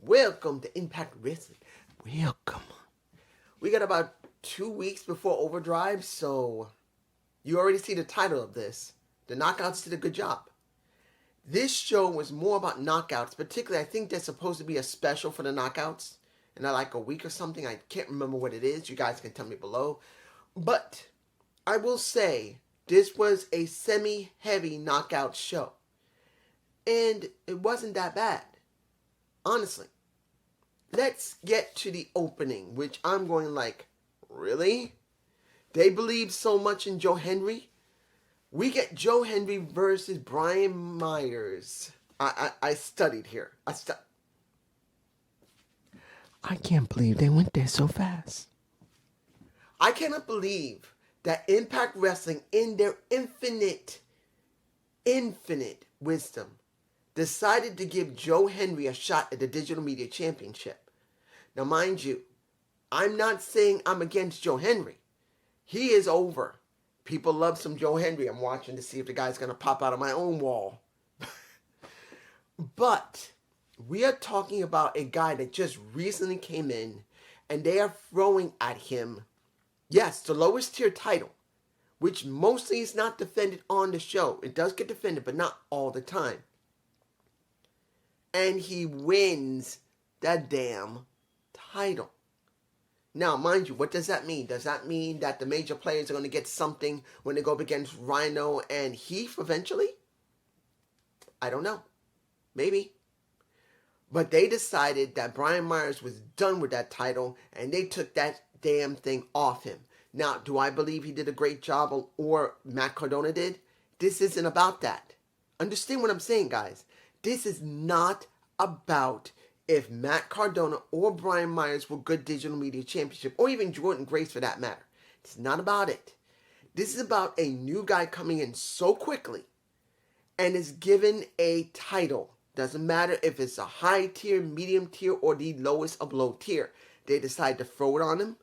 Welcome to Impact Wrestling. Welcome. We got about 2 weeks before Overdrive, so you already see the title of this. The Knockouts did a good job. This show was more about knockouts, particularly I think there's supposed to be a special for the knockouts in like a week or something. I can't remember what it is. You guys can tell me below. But I will say this was a semi-heavy knockout show. And it wasn't that bad. Honestly. Let's get to the opening, which I'm going like, really? They believe so much in Joe Hendry? We get Joe Hendry versus Brian Myers. I studied here. I can't believe they went there so fast. I cannot believe that Impact Wrestling, in their infinite wisdom, decided to give Joe Hendry a shot at the Digital Media Championship. Now, mind you, I'm not saying I'm against Joe Hendry. He is over. People love some Joe Hendry. I'm watching to see if the guy's going to pop out of my own wall. But we are talking about a guy that just recently came in, and they are throwing at him, yes, the lowest tier title, which mostly is not defended on the show. It does get defended, but not all the time. And he wins that damn title. Now, mind you, what does that mean? Does that mean that the major players are going to get something when they go up against Rhino and Heath eventually? I don't know. Maybe. But they decided that Brian Myers was done with that title, and they took that damn thing off him. Now, do I believe he did a great job, or Matt Cardona did? This isn't about that. Understand what I'm saying, guys. This is not about if Matt Cardona or Brian Myers were good Digital Media Championship, or even Jordynne Grace for that matter. It's not about it. This is about a new guy coming in so quickly and is given a title. Doesn't matter if it's a high tier, medium tier, or the lowest of low tier. They decide to throw it on him.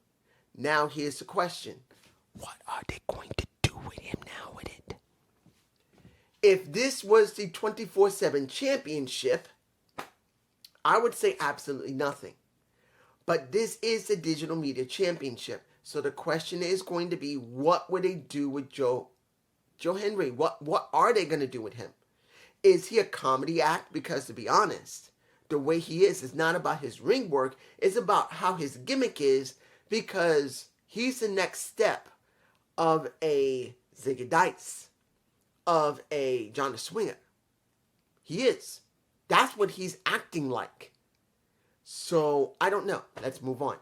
Now here's the question. What are they going to do with him now with it? If this was the 24/7 championship, I would say absolutely nothing. But this is the Digital Media Championship. So the question is going to be, what would they do with Joe Hendry? What are they going to do with him? Is he a comedy act? Because to be honest, the way he is not about his ring work. It's about how his gimmick is, because he's the next step of a Zicky Dice, of a John the Swinger. He is. That's what he's acting like. So, I don't know. Let's move on.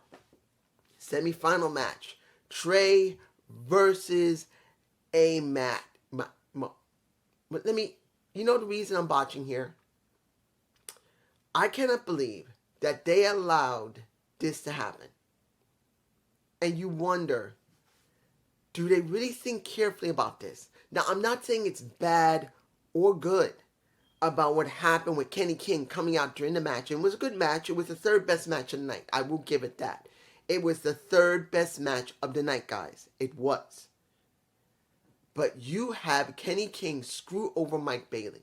Semi-final match. Trey versus a Matt. But you know the reason I'm botching here? I cannot believe that they allowed this to happen. And you wonder, do they really think carefully about this? Now, I'm not saying it's bad or good about what happened with Kenny King coming out during the match. It was a good match. It was the third best match of the night. I will give it that. It was the third best match of the night, guys. It was. But you have Kenny King screw over Mike Bailey.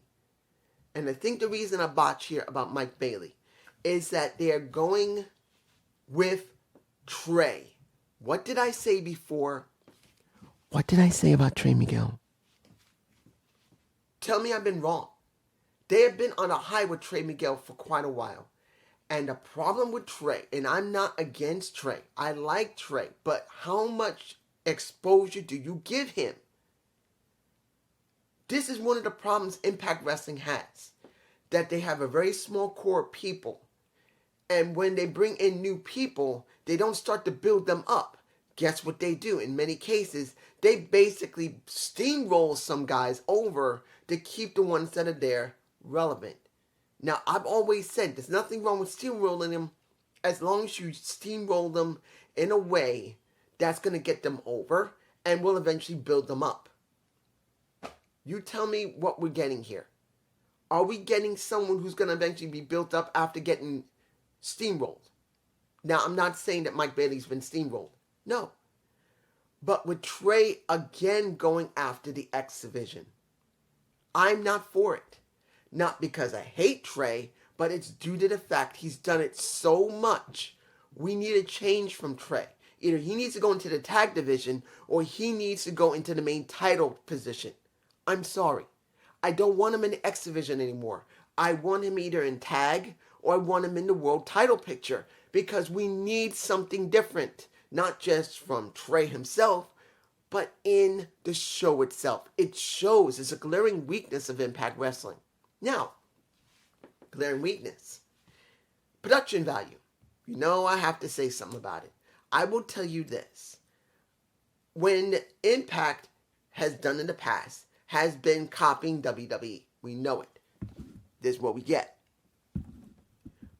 And I think the reason I botch here about Mike Bailey is that they're going with Trey. What did I say before? What did I say about Trey Miguel? Tell me I've been wrong. They have been on a high with Trey Miguel for quite a while. And the problem with Trey, and I'm not against Trey. I like Trey. But how much exposure do you give him? This is one of the problems Impact Wrestling has. That they have a very small core of people. And when they bring in new people, they don't start to build them up. Guess what they do? In many cases, they basically steamroll some guys over to keep the ones that are there relevant. Now, I've always said there's nothing wrong with steamrolling them as long as you steamroll them in a way that's going to get them over and will eventually build them up. You tell me what we're getting here. Are we getting someone who's going to eventually be built up after getting steamrolled? Now, I'm not saying that Mike Bailey's been steamrolled. No. But with Trey again going after the X Division, I'm not for it. Not because I hate Trey, but it's due to the fact he's done it so much. We need a change from Trey. Either he needs to go into the tag division or he needs to go into the main title position. I'm sorry. I don't want him in the X division anymore. I want him either in tag or I want him in the world title picture because we need something different. Not just from Trey himself, but in the show itself. It shows it's a glaring weakness of Impact Wrestling. Now, glaring weakness. Production value. You know I have to say something about it. I will tell you this. When Impact has done in the past, has been copying WWE. We know it. This is what we get.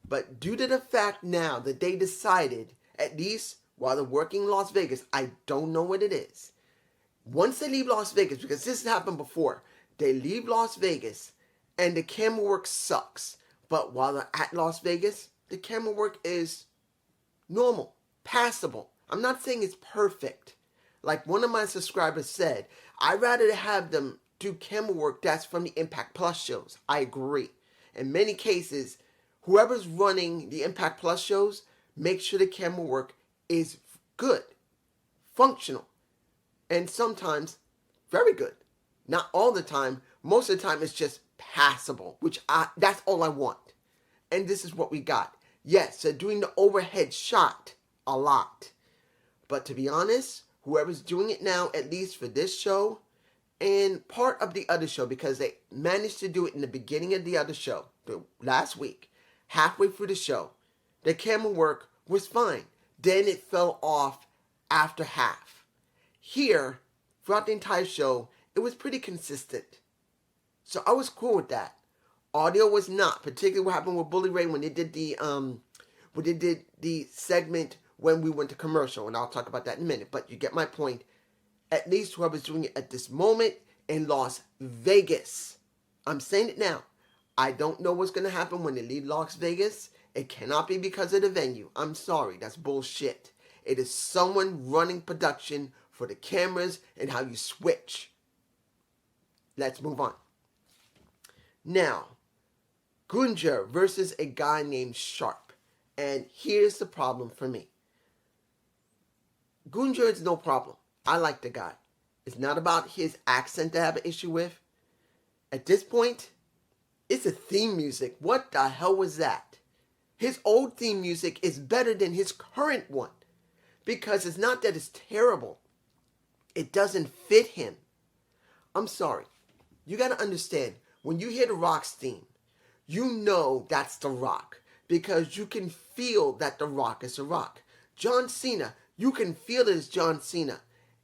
But due to the fact now that they decided, at least while they're working in Las Vegas, I don't know what it is. Once they leave Las Vegas, because this has happened before, they leave Las Vegas and the camera work sucks. But while they're at Las Vegas, the camera work is normal, passable. I'm not saying it's perfect. Like one of my subscribers said, I'd rather have them do camera work that's from the Impact Plus shows. I agree. In many cases, whoever's running the Impact Plus shows, make sure the camera work is good, functional, and sometimes very good. Not all the time. Most of the time it's just passable, that's all I want. And this is what we got. Yes, they're doing the overhead shot a lot. But to be honest, whoever's doing it now, at least for this show, and part of the other show, because they managed to do it in the beginning of the other show, the last week, halfway through the show, the camera work was fine. Then it fell off after half. Here, throughout the entire show, it was pretty consistent. So I was cool with that. Audio was not, particularly what happened with Bully Ray when they did the segment when we went to commercial, and I'll talk about that in a minute, but you get my point. At least whoever's doing it at this moment in Las Vegas. I'm saying it now. I don't know what's going to happen when they leave Las Vegas. It cannot be because of the venue. I'm sorry, that's bullshit. It is someone running production for the cameras and how you switch. Let's move on. Now, Gunjar versus a guy named Sharp. And here's the problem for me. Gunjar is no problem. I like the guy. It's not about his accent to have an issue with. At this point, it's a theme music. What the hell was that? His old theme music is better than his current one. Because it's not that it's terrible. It doesn't fit him. I'm sorry. You got to understand, when you hear The Rock's theme, you know that's The Rock. Because you can feel that The Rock is The Rock. John Cena, you can feel it as John Cena.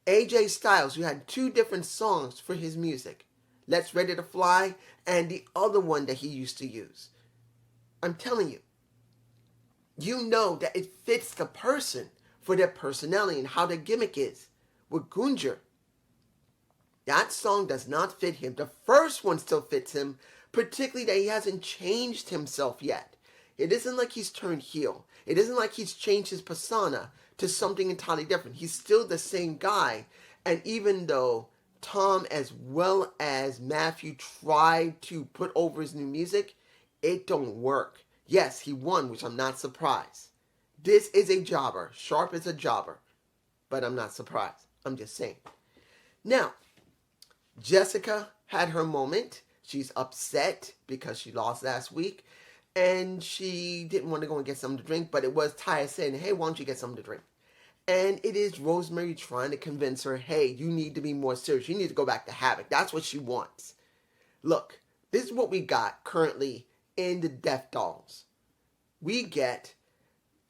AJ Styles, you had two different songs for his music. Let's Ready to Fly and the other one that he used to use. I'm telling you, you know that it fits the person for their personality and how their gimmick is. With Gunjar, that song does not fit him. The first one still fits him, particularly that he hasn't changed himself yet. It isn't like he's turned heel. It isn't like he's changed his persona to something entirely different. He's still the same guy. And even though Tom as well as Matthew tried to put over his new music, it don't work. Yes, he won, which I'm not surprised. This is a jobber. Sharp is a jobber. But I'm not surprised. I'm just saying. Now, Jessica had her moment. She's upset because she lost last week. And she didn't want to go and get something to drink. But it was Taya saying, hey, why don't you get something to drink? And it is Rosemary trying to convince her, hey, you need to be more serious. You need to go back to Havoc. That's what she wants. Look, this is what we got currently in the Death Dolls. We get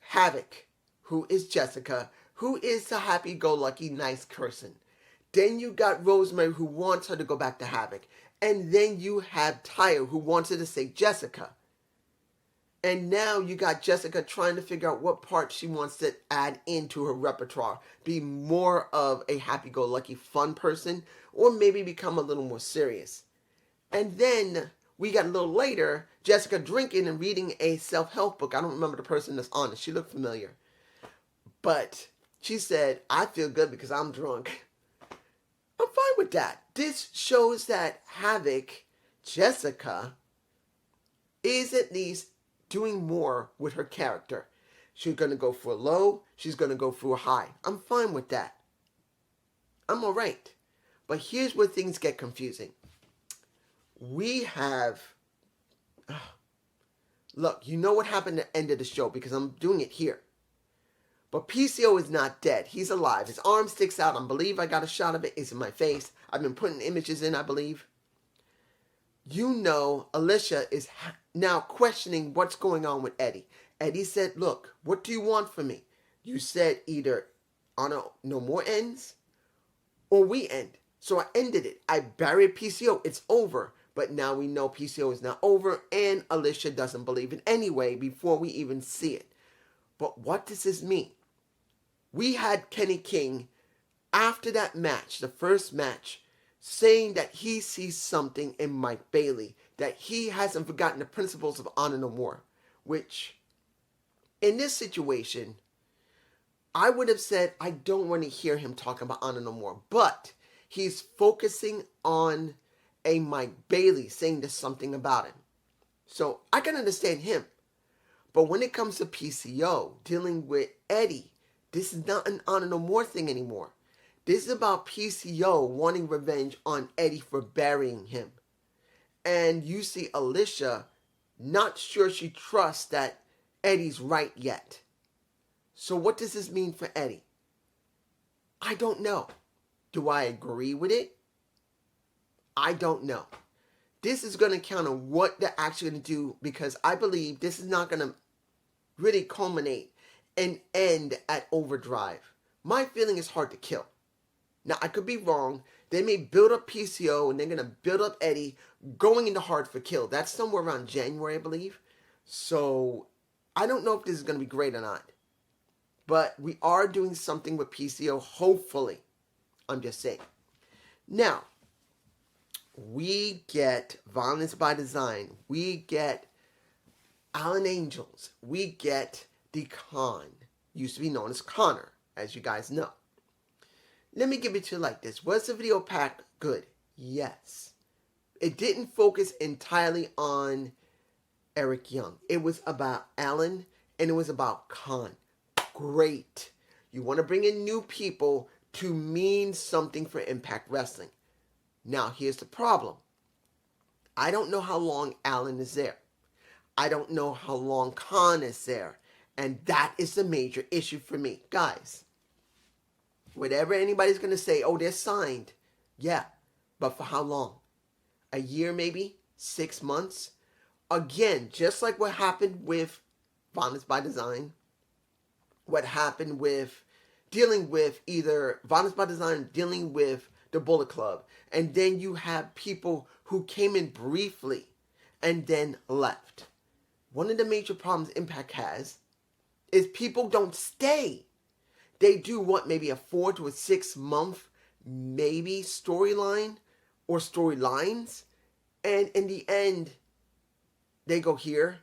Havoc, who is Jessica, who is the happy-go-lucky, nice person. Then you got Rosemary, who wants her to go back to Havoc. And then you have Taya, who wants her to say Jessica. And now you got Jessica trying to figure out what part she wants to add into her repertoire. Be more of a happy-go-lucky fun person, or maybe become a little more serious. And then we got a little later, Jessica drinking and reading a self-help book. I don't remember the person that's on it. She looked familiar. But she said, I feel good because I'm drunk. I'm fine with that. This shows that Havoc, Jessica, is at least doing more with her character. She's going to go for a low. She's going to go for a high. I'm fine with that. I'm all right. But here's where things get confusing. We have... Look, you know what happened at the end of the show because I'm doing it here. But PCO is not dead. He's alive. His arm sticks out. I believe I got a shot of it. It's in my face. I've been putting images in, I believe. You know, Alicia is now questioning what's going on with Eddie. Eddie said, look, what do you want from me? You said either no more ends or we end. So I ended it. I buried PCO. It's over. But now we know PCO is not over and Alicia doesn't believe it anyway before we even see it. But what does this mean? We had Kenny King, after that match, the first match, saying that he sees something in Mike Bailey, that he hasn't forgotten the principles of honor no more, which, in this situation, I would have said, I don't want to hear him talking about honor no more, but he's focusing on a Mike Bailey saying there's something about him. So I can understand him. But when it comes to PCO dealing with Eddie, this is not an honor no more thing anymore. This is about PCO wanting revenge on Eddie for burying him. And you see Alicia not sure she trusts that Eddie's right yet. So what does this mean for Eddie? I don't know. Do I agree with it? I don't know. This is going to counter what they're actually going to do because I believe this is not going to really culminate and end at Overdrive. My feeling is hard to kill. Now, I could be wrong. They may build up PCO and they're going to build up Eddie going into Hard for Kill. That's somewhere around January, I believe. So, I don't know if this is going to be great or not. But we are doing something with PCO, hopefully. I'm just saying. Now, we get Violence by Design. We get Alan Angels. We get the Con. Used to be known as Connor, as you guys know. Let me give it to you like this. Was the video pack good? Yes. It didn't focus entirely on Eric Young. It was about Alan and it was about Con. Great. You want to bring in new people to mean something for Impact Wrestling. Now, here's the problem. I don't know how long Alan is there. I don't know how long Con is there. And that is the major issue for me. Guys, whatever anybody's going to say, oh, they're signed. Yeah, but for how long? A year maybe? 6 months? Again, just like what happened with Violence by Design, what happened with dealing with either Violence by Design, dealing with the Bullet Club, and then you have people who came in briefly and then left. One of the major problems Impact has is people don't stay. They do what, maybe a 4 to a 6 month, maybe storyline or storylines. And in the end, they go here,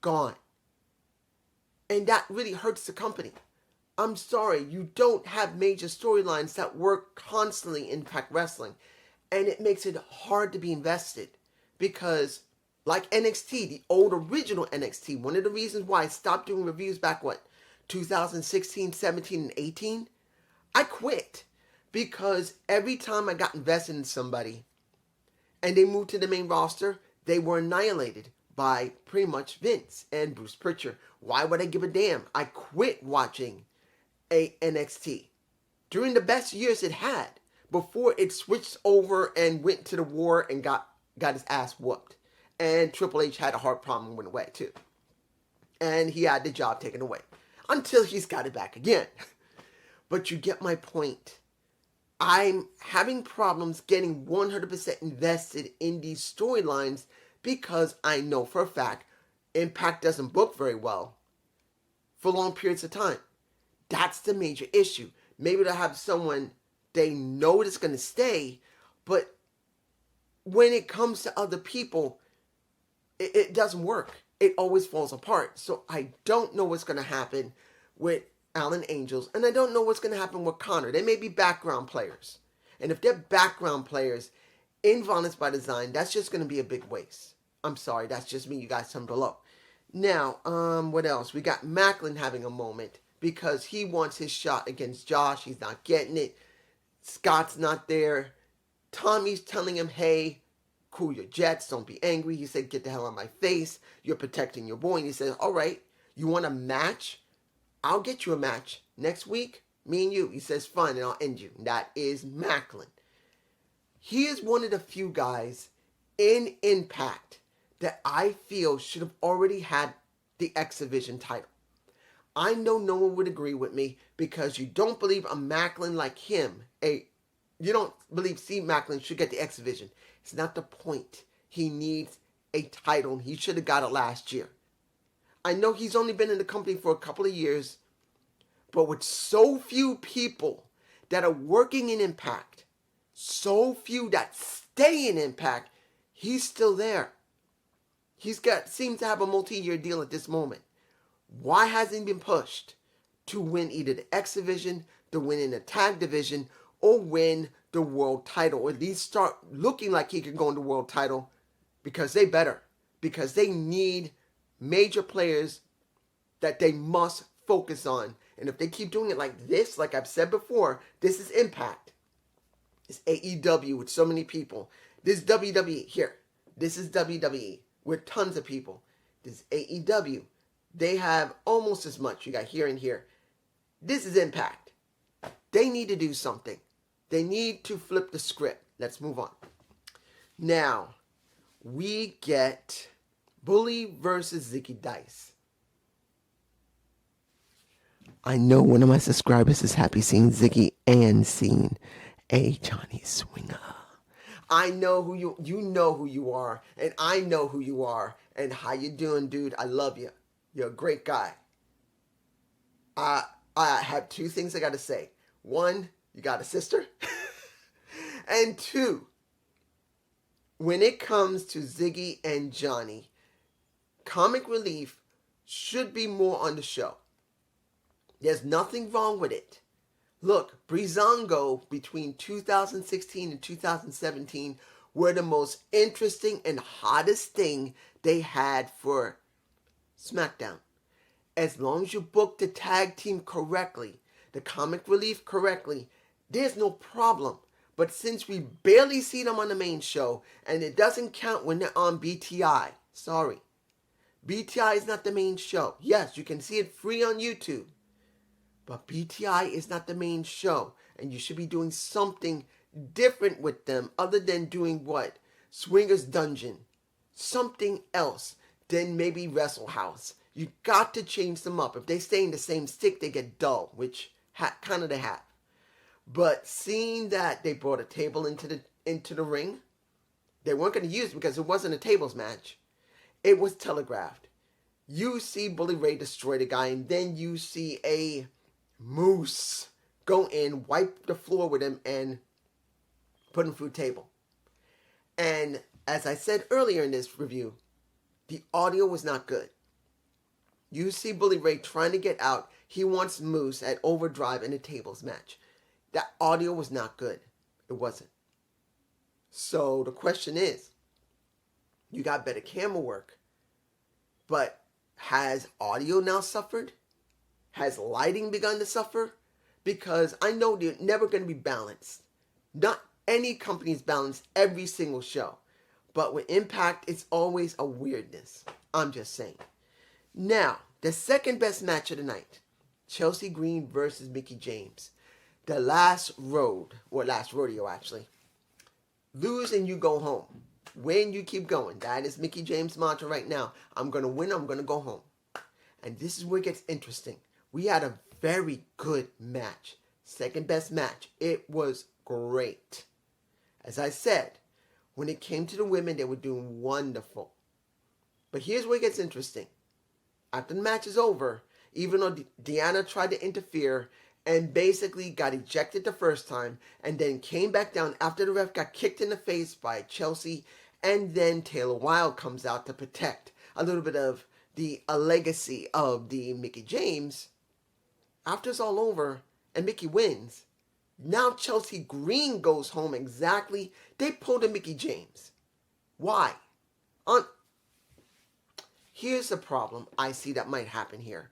gone. And that really hurts the company. I'm sorry, you don't have major storylines that work constantly in Impact Wrestling. And it makes it hard to be invested. Because, like NXT, the old original NXT, one of the reasons why I stopped doing reviews back, 2016, 17, and 18? I quit. Because every time I got invested in somebody, and they moved to the main roster, they were annihilated by pretty much Vince and Bruce Pritchard. Why would I give a damn? I quit watching a NXT during the best years it had before it switched over and went to the war and got his ass whooped. And Triple H had a heart problem and went away too. And he had the job taken away until he's got it back again. But you get my point. I'm having problems getting 100% invested in these storylines because I know for a fact Impact doesn't book very well for long periods of time. That's the major issue. Maybe they'll have someone they know that's going to stay, but when it comes to other people, it doesn't work. It always falls apart. So I don't know what's going to happen with Alan Angels, and I don't know what's going to happen with Connor. They may be background players. And if they're background players in Violence by Design, that's just going to be a big waste. I'm sorry, that's just me. You guys tell me below. Now, what else? We got Macklin having a moment because he wants his shot against Josh. He's not getting it. Scott's not there. Tommy's telling him, hey, cool your jets. Don't be angry. He said, get the hell out of my face. You're protecting your boy. And he says, all right, you want a match? I'll get you a match. Next week, me and you. He says, fine, and I'll end you. And that is Macklin. He is one of the few guys in Impact that I feel should have already had the X Division title. I know no one would agree with me because you don't believe a Macklin like him, you don't believe Steve Macklin should get the X Division. It's not the point. He needs a title. He should have got it last year. I know he's only been in the company for a couple of years, but with so few people that are working in Impact, so few that stay in Impact, he's still there. Seems to have a multi-year deal at this moment. Why hasn't he been pushed to win either the X Division, to win in the Tag Division, or win the World Title, or at least start looking like he can go in the World Title? Because they better. Because they need major players that they must focus on. And if they keep doing it like this, like I've said before, this is Impact. It's AEW with so many people. This is WWE here. This is WWE with tons of people. This is AEW. They have almost as much. You got here and here. This is Impact. They need to do something. They need to flip the script. Let's move on. Now, we get Bully versus Zicky Dice. I know one of my subscribers is happy seeing Zicky and seeing a Johnny Swinger. I know who you know who you are, and I know who you are, and how you doing, dude? I love you. You're a great guy. I have two things I got to say. One, you got a sister. And two, when it comes to Ziggy and Johnny, comic relief should be more on the show. There's nothing wrong with it. Look, Breezango between 2016 and 2017 were the most interesting and hottest thing they had for SmackDown. As long as you book the tag team correctly, the comic relief correctly, there's no problem. But since we barely see them on the main show, and it doesn't count when they're on BTI, sorry. BTI is not the main show. Yes, you can see it free on YouTube. But BTI is not the main show. And you should be doing something different with them other than doing what? Swingers Dungeon. Something else than maybe Wrestle House. You got to change them up. If they stay in the same stick, they get dull, which kind of they have. But seeing that they brought a table into the ring, they weren't going to use it because it wasn't a tables match. It was telegraphed. You see Bully Ray destroy the guy, and then you see a Moose go in, wipe the floor with him, and put him through the table. And as I said earlier in this review, the audio was not good. You see Bully Ray trying to get out. He wants Moose at overdrive in a tables match. That audio was not good. It wasn't. So the question is, you got better camera work, but has audio now suffered? Has lighting begun to suffer? Because I know they're never going to be balanced. Not any company is balanced every single show. But with Impact, it's always a weirdness. I'm just saying. Now, the second best match of the night. Chelsea Green versus Mickie James. The last rodeo actually. Lose and you go home. Win, you keep going. That is Mickie James' mantra right now. I'm going to win, I'm going to go home. And this is where it gets interesting. We had a very good match. Second best match. It was great. As I said, when it came to the women, they were doing wonderful. But here's where it gets interesting. After the match is over, even though Deanna tried to interfere and basically got ejected the first time and then came back down after the ref got kicked in the face by Chelsea, and then Taylor Wilde comes out to protect a little bit of a legacy of the Mickie James. After it's all over and Mickie wins, now Chelsea Green goes home exactly. They pulled a Mickie James. Why? Here's the problem I see that might happen here.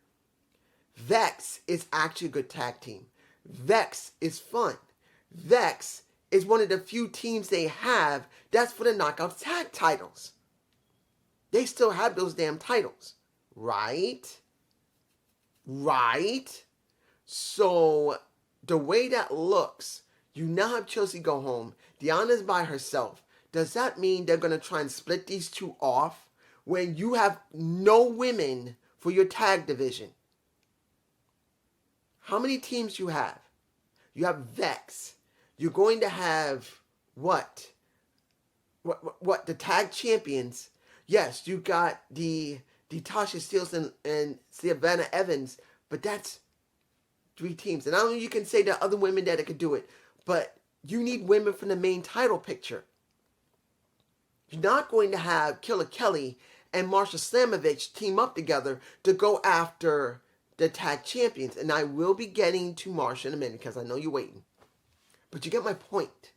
Vex is actually a good tag team. Vex is fun. Vex is one of the few teams they have that's for the knockout tag titles. They still have those damn titles. Right? Right? So, the way that looks, you now have Chelsea go home. Deanna's by herself. Does that mean they're going to try and split these two off when you have no women for your tag division? How many teams you have? You have Vex. You're going to have what? What? The tag champions. Yes, you got the Tasha Steelz and Savannah Evans, but that's 3 teams. And I don't know, you can say there are other women that could do it, but you need women from the main title picture. You're not going to have Killer Kelly and Marsha Slamovich team up together to go after the tag champions. And I will be getting to Marsha in a minute because I know you're waiting. But you get my point.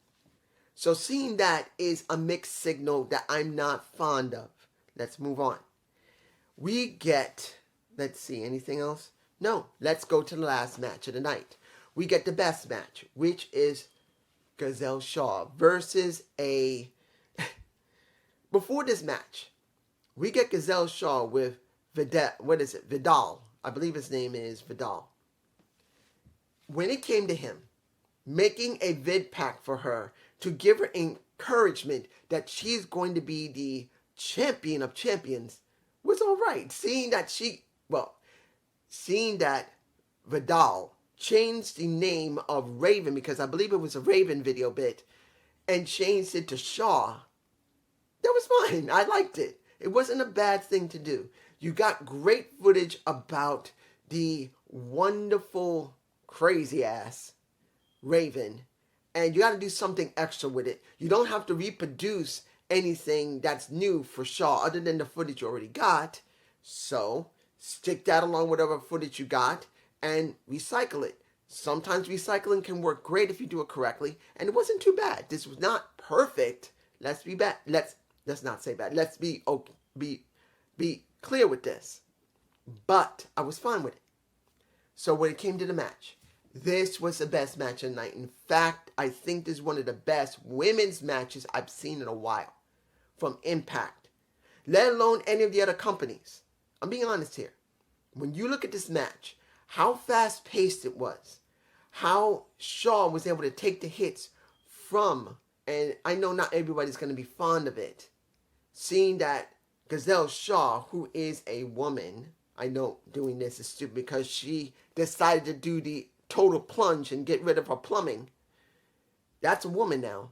So seeing that is a mixed signal that I'm not fond of. Let's move on. We get, let's see, anything else? No, let's go to the last match of the night. We get the best match, which is Giselle Shaw versus a... Before this match, we get Giselle Shaw with Vidal. I believe his name is Vidal. When it came to him, making a vid pack for her to give her encouragement that she's going to be the champion of champions was all right. Seeing that Vidal changed the name of Raven, because I believe it was a Raven video bit, and changed it to Shaw, that was fine. I liked it. It wasn't a bad thing to do. You got great footage about the wonderful, crazy ass Raven, and you got to do something extra with it. You don't have to reproduce anything that's new for Shaw other than the footage you already got. So stick that along with whatever footage you got and recycle it. Sometimes recycling can work great if you do it correctly, and it wasn't too bad. This was not perfect. Let's be bad. Let's not say bad. Let's be clear with this. But I was fine with it. So when it came to the match, this was the best match of the night. In fact, I think this is one of the best women's matches I've seen in a while from Impact, let alone any of the other companies. I'm being honest here. When you look at this match, how fast-paced it was, how Shaw was able to take the hits from, and I know not everybody's going to be fond of it, seeing that Giselle Shaw, who is a woman, I know doing this is stupid because she decided to do the total plunge and get rid of her plumbing. That's a woman now.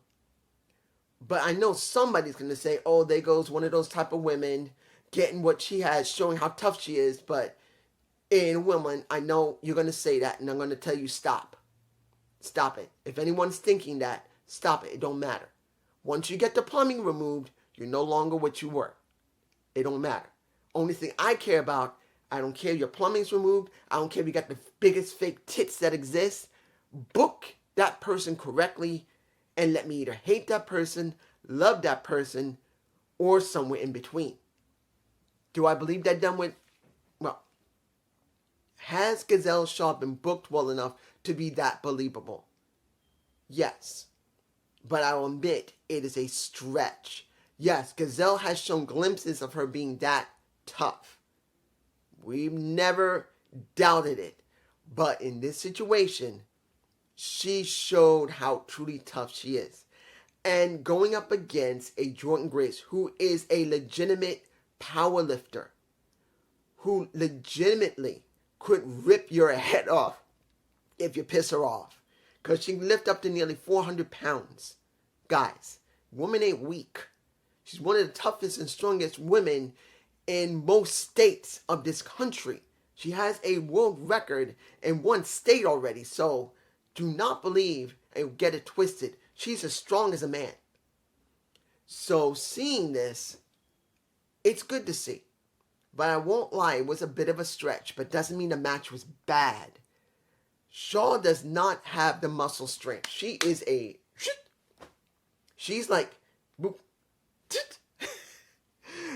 But I know somebody's going to say, oh, there goes one of those type of women getting what she has, showing how tough she is. But in a woman, I know you're going to say that, and I'm going to tell you stop. Stop it. If anyone's thinking that, stop it. It don't matter. Once you get the plumbing removed, you're no longer what you were. It don't matter. Only thing I care about, I don't care if your plumbing's removed. I don't care if you got the biggest fake tits that exist. Book that person correctly and let me either hate that person, love that person, or somewhere in between. Do I believe that done with? Well, has Giselle Shaw been booked well enough to be that believable? Yes. But I'll admit it is a stretch. Yes, Giselle has shown glimpses of her being that tough. We've never doubted it. But in this situation, she showed how truly tough she is. And going up against a Jordynne Grace, who is a legitimate power lifter, who legitimately could rip your head off if you piss her off. Because she can lift up to nearly 400 pounds. Guys, woman ain't weak. She's one of the toughest and strongest women in most states of this country. She has a world record in one state already. So do not believe and get it twisted. She's as strong as a man. So seeing this, it's good to see. But I won't lie, it was a bit of a stretch, but doesn't mean the match was bad. Shaw does not have the muscle strength. She's like,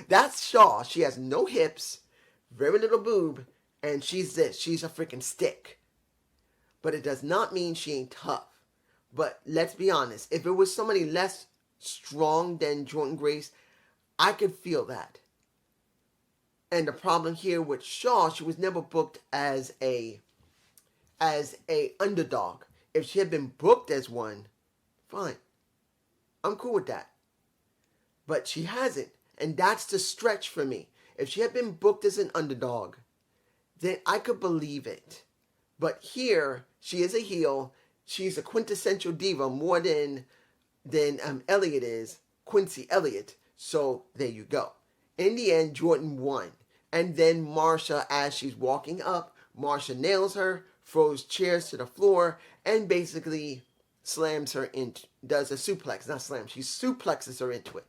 That's Shaw. She has no hips, very little boob, and she's this. She's a freaking stick. But it does not mean she ain't tough. But let's be honest. If it was somebody less strong than Jordynne Grace, I could feel that. And the problem here with Shaw, she was never booked as a underdog. If she had been booked as one, fine. I'm cool with that. But she hasn't. And that's the stretch for me. If she had been booked as an underdog, then I could believe it. But here, she is a heel. She's a quintessential diva more than Elliott is, Quincy Elliott. So there you go. In the end, Jordynne won. And then Marsha, as she's walking up, Marsha nails her, throws chairs to the floor, and basically slams her into, does a suplex, not slam, she suplexes her into it.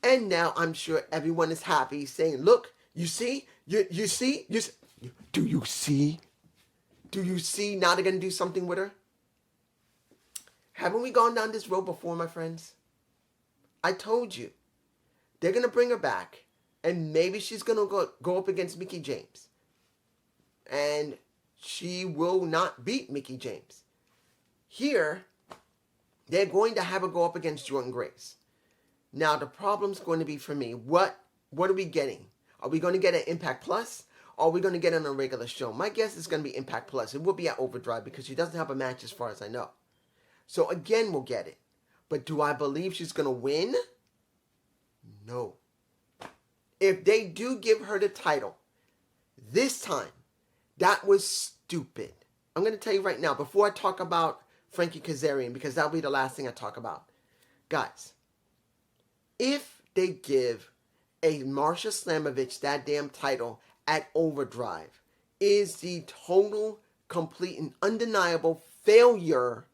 And now I'm sure everyone is happy, saying, look, you see? Do you see? Do you see? Now they're going to do something with her? Haven't we gone down this road before, my friends? I told you. They're going to bring her back, and maybe she's going to go up against Mickie James. And she will not beat Mickie James. Here, they're going to have her go up against Jordynne Grace. Now, the problem's going to be for me, what are we getting? Are we going to get an Impact Plus? Or are we going to get on a regular show? My guess is going to be Impact Plus. It will be at Overdrive because she doesn't have a match as far as I know. So again, we'll get it. But do I believe she's going to win? No. If they do give her the title, this time, that was stupid. I'm going to tell you right now, before I talk about Frankie Kazarian, because that'll be the last thing I talk about. Guys, if they give a Marsha Slamovich that damn title at Overdrive, is the total, complete, and undeniable failure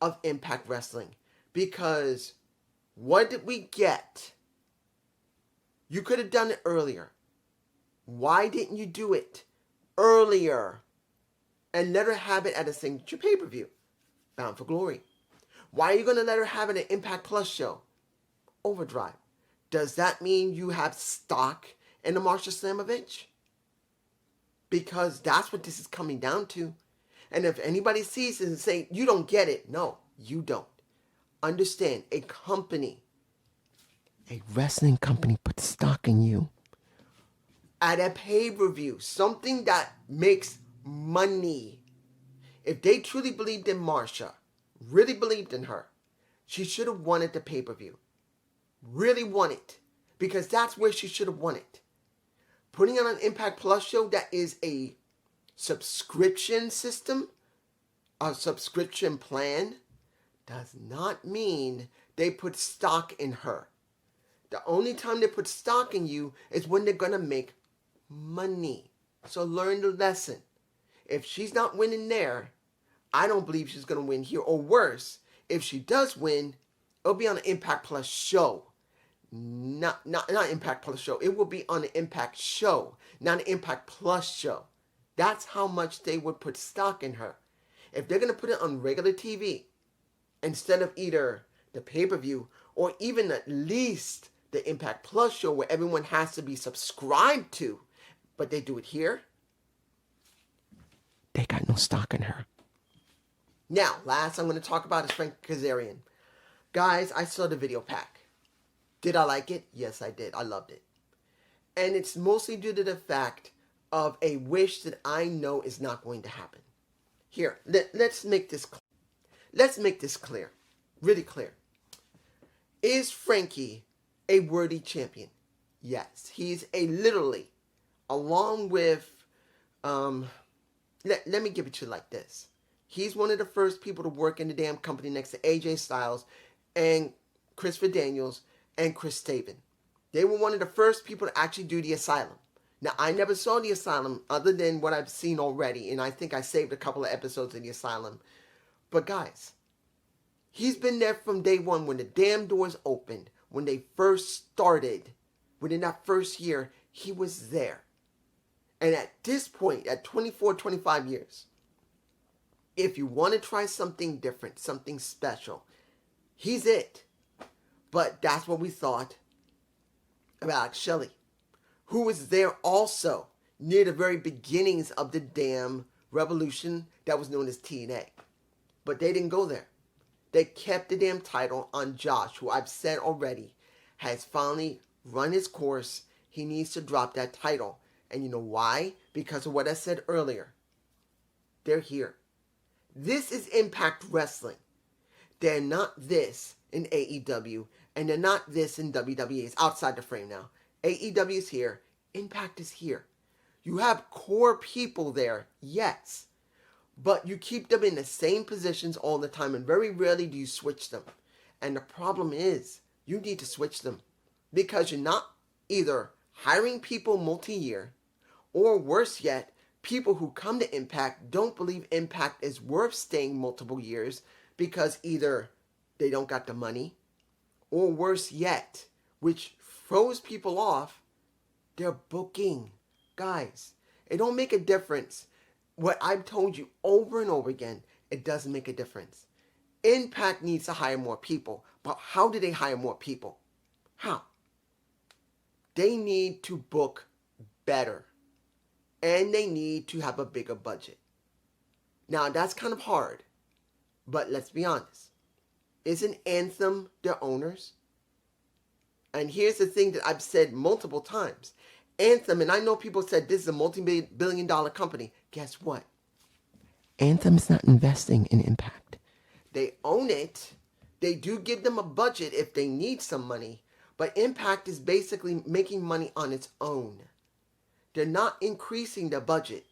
of Impact Wrestling. Because what did we get? You could have done it earlier. Why didn't you do it earlier and let her have it at a signature pay-per-view? Bound for Glory. Why are you going to let her have it at Impact Plus show? Overdrive. Does that mean you have stock in the Marsha Slamovich? Because that's what this is coming down to. And if anybody sees this and say, you don't get it. No, you don't. Understand, a wrestling company puts stock in you. At a pay-per-view, something that makes money. If they truly believed in Marsha, really believed in her, she should have won at the pay-per-view. Really won it. Because that's where she should have won it. Putting on an Impact Plus show that is a subscription system, a subscription plan, does not mean they put stock in her. The only time they put stock in you is when they're going to make money. So learn the lesson. If she's not winning there, I don't believe she's going to win here. Or worse, if she does win, it'll be on an Impact Plus show. Not Impact Plus show. It will be on an Impact show, not an Impact Plus show. That's how much they would put stock in her. If they're going to put it on regular TV, instead of either the pay-per-view or even at least the Impact Plus show where everyone has to be subscribed to, but they do it here, they got no stock in her. Now, last I'm going to talk about is Frankie Kazarian. Guys, I saw the video pack. Did I like it? Yes, I did. I loved it. And it's mostly due to the fact of a wish that I know is not going to happen. Here, let's make this clear. Let's make this clear. Really clear. Is Frankie a worthy champion? Yes. He's literally, along with, let me give it to you like this. He's one of the first people to work in the damn company next to AJ Styles and Christopher Daniels and Chris Sabin. They were one of the first people to actually do the Asylum. Now, I never saw the Asylum other than what I've seen already, and I think I saved a couple of episodes of the Asylum. But guys, he's been there from day one when the damn doors opened, when they first started, within that first year, he was there. And at this point, at 24, 25 years, if you want to try something different, something special, he's it. But that's what we thought. of Alex Shelley, who was there also near the very beginnings of the damn revolution that was known as TNA. But they didn't go there. They kept the damn title on Josh, who I've said already has finally run his course. He needs to drop that title. And you know why? Because of what I said earlier. They're here. This is Impact Wrestling. They're not this in AEW, and they're not this in WWE. It's outside the frame now. AEW is here. Impact is here. You have core people there, yes. But you keep them in the same positions all the time, and very rarely do you switch them. And the problem is, you need to switch them. Because you're not either hiring people multi-year, or worse yet, people who come to Impact don't believe Impact is worth staying multiple years because either they don't got the money, or worse yet, which throws people off, they're booking. Guys, it don't make a difference. What I've told you over and over again, it doesn't make a difference. Impact needs to hire more people. But how do they hire more people? How? They need to book better. And they need to have a bigger budget. Now, that's kind of hard. But let's be honest. Isn't Anthem their owners? And here's the thing that I've said multiple times. Anthem, and I know people said this is a multi-billion-dollar company. Guess what? Anthem is not investing in Impact. They own it. They do give them a budget if they need some money. But Impact is basically making money on its own. They're not increasing the budget.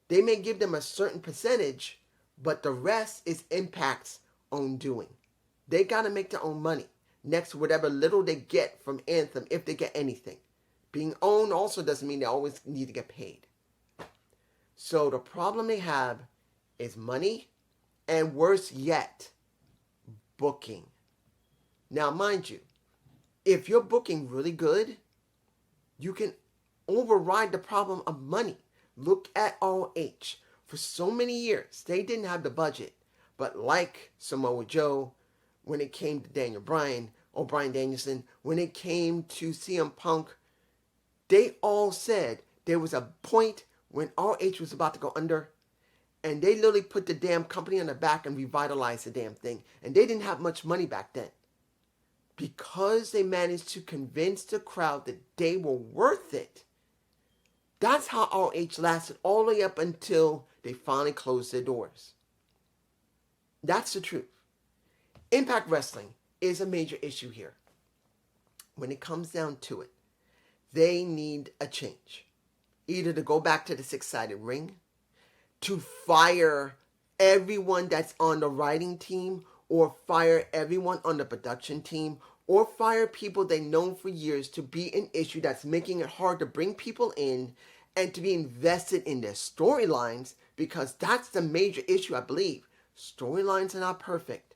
They may give them a certain percentage, but the rest is Impact's own doing. They got to make their own money next to whatever little they get from Anthem, if they get anything. Being owned also doesn't mean they always need to get paid. So the problem they have is money, and worse yet, booking. Now, mind you, if you're booking really good, you can override the problem of money. Look at ROH. For so many years, they didn't have the budget. But like Samoa Joe, when it came to Daniel Bryan, or Bryan Danielson, when it came to CM Punk, they all said there was a point when ROH was about to go under, and they literally put the damn company on their back and revitalized the damn thing. And they didn't have much money back then. Because they managed to convince the crowd that they were worth it. That's how ROH lasted all the way up until they finally closed their doors. That's the truth. Impact Wrestling is a major issue here. When it comes down to it, they need a change. Either to go back to the six-sided ring, to fire everyone that's on the writing team, or fire everyone on the production team, or fire people they've known for years to be an issue that's making it hard to bring people in and to be invested in their storylines, because that's the major issue, I believe. Storylines are not perfect.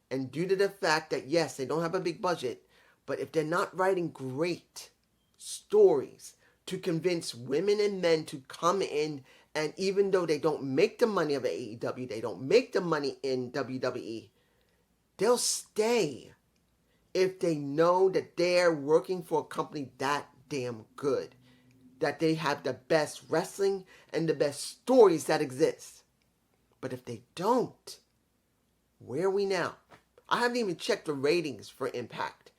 And due to the fact that, yes, they don't have a big budget, but if they're not writing great stories to convince women and men to come in, and even though they don't make the money of AEW, they don't make the money in WWE, they'll stay if they know that they're working for a company that damn good, that they have the best wrestling and the best stories that exist. But if they don't, where are we now? I haven't even checked the ratings for Impact.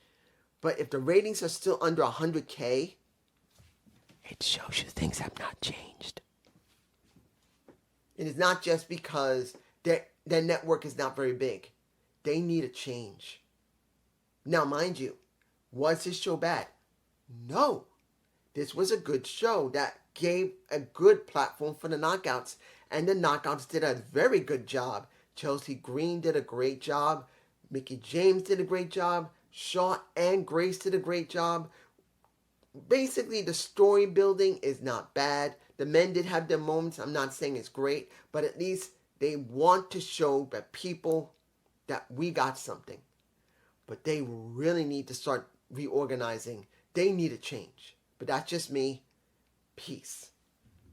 But if the ratings are still under 100K, it shows you things have not changed. It is not just because their network is not very big. They need a change. Now, mind you, was this show bad? No. This was a good show that gave a good platform for the Knockouts. And the Knockouts did a very good job. Chelsea Green did a great job. Mickie James did a great job. Shaw and Grace did a great job. Basically, the story building is not bad. The men did have their moments. I'm not saying it's great, but at least they want to show that people that we got something. But they really need to start reorganizing. They need a change. But that's just me. Peace.